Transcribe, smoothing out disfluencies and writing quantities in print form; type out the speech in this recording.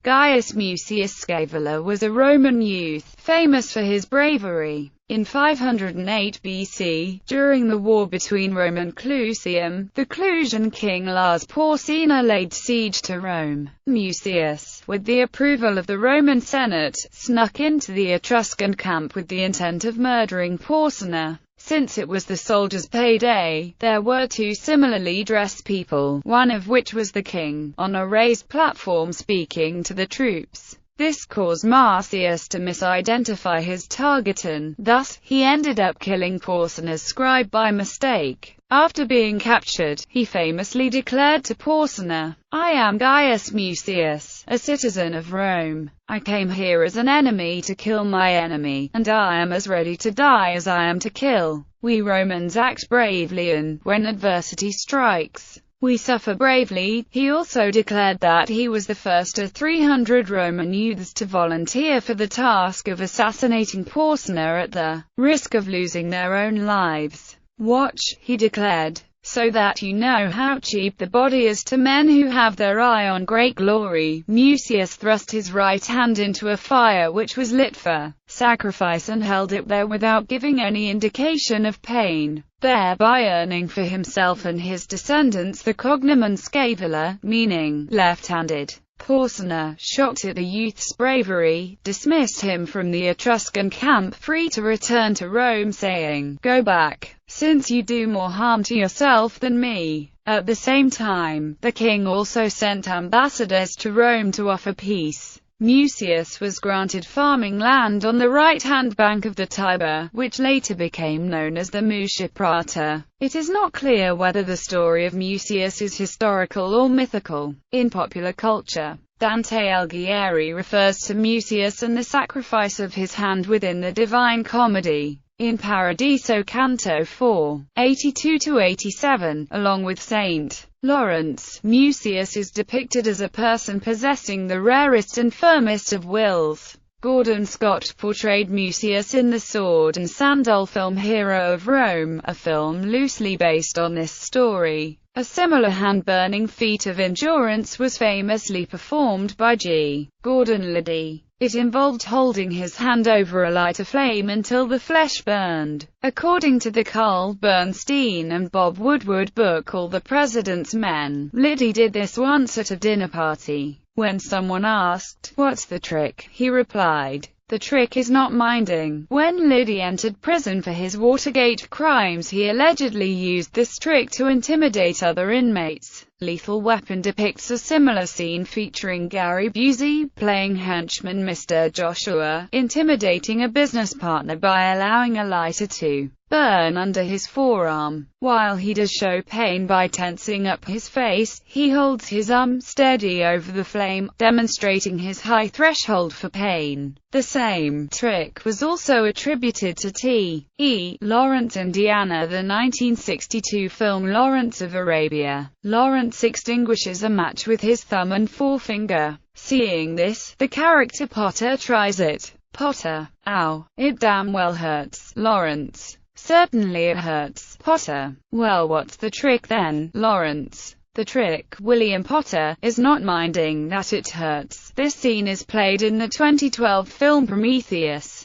Gaius Mucius Scaevola was a Roman youth, famous for his bravery. In 508 BC, during the war between Rome and Clusium, the Clusian king Lars Porsena laid siege to Rome. Mucius, with the approval of the Roman Senate, snuck into the Etruscan camp with the intent of murdering Porsena. Since it was the soldiers' payday, there were two similarly dressed people, one of which was the king, on a raised platform speaking to the troops. This caused Mucius to misidentify his target and, thus, he ended up killing Porsena's scribe by mistake. After being captured, he famously declared to Porsena, "I am Gaius Mucius, a citizen of Rome. I came here as an enemy to kill my enemy, and I am as ready to die as I am to kill. We Romans act bravely and, when adversity strikes, we suffer bravely." He also declared that he was the first of 300 Roman youths to volunteer for the task of assassinating Porsena at the risk of losing their own lives. "Watch," he declared, "so that you know how cheap the body is to men who have their eye on great glory." Mucius thrust his right hand into a fire which was lit for sacrifice and held it there without giving any indication of pain, thereby earning for himself and his descendants the cognomen Scaevola, meaning left-handed. Porsena, shocked at the youth's bravery, dismissed him from the Etruscan camp, free to return to Rome, saying, "Go back, since you do more harm to yourself than me." At the same time, the king also sent ambassadors to Rome to offer peace. Mucius was granted farming land on the right-hand bank of the Tiber, which later became known as the Muccia Prata. It is not clear whether the story of Mucius is historical or mythical. In popular culture, Dante Alighieri refers to Mucius and the sacrifice of his hand within the Divine Comedy. In Paradiso Canto 4, 82–87, along with Saint Lawrence, Mucius is depicted as a person possessing the rarest and firmest of wills. Gordon Scott portrayed Mucius in the Sword and Sandal film Hero of Rome, a film loosely based on this story. A similar hand-burning feat of endurance was famously performed by G. Gordon Liddy. It involved holding his hand over a lighter flame until the flesh burned. According to the Carl Bernstein and Bob Woodward book All the President's Men, Liddy did this once at a dinner party. When someone asked, "What's the trick?" he replied, "The trick is not minding." When Liddy entered prison for his Watergate crimes, he allegedly used this trick to intimidate other inmates. Lethal Weapon depicts a similar scene featuring Gary Busey, playing henchman Mr. Joshua, intimidating a business partner by allowing a lighter to burn under his forearm. While he does show pain by tensing up his face, he holds his arm steady over the flame, demonstrating his high threshold for pain. The same trick was also attributed to T.E. Lawrence in Diana, the 1962 film Lawrence of Arabia. Lawrence extinguishes a match with his thumb and forefinger. Seeing this, the character Potter tries it. Potter: "Ow, it damn well hurts." Lawrence: "Certainly it hurts." Potter: "Well, what's the trick then?" Lawrence: "The trick, William Potter, is not minding that it hurts." This scene is played in the 2012 film Prometheus.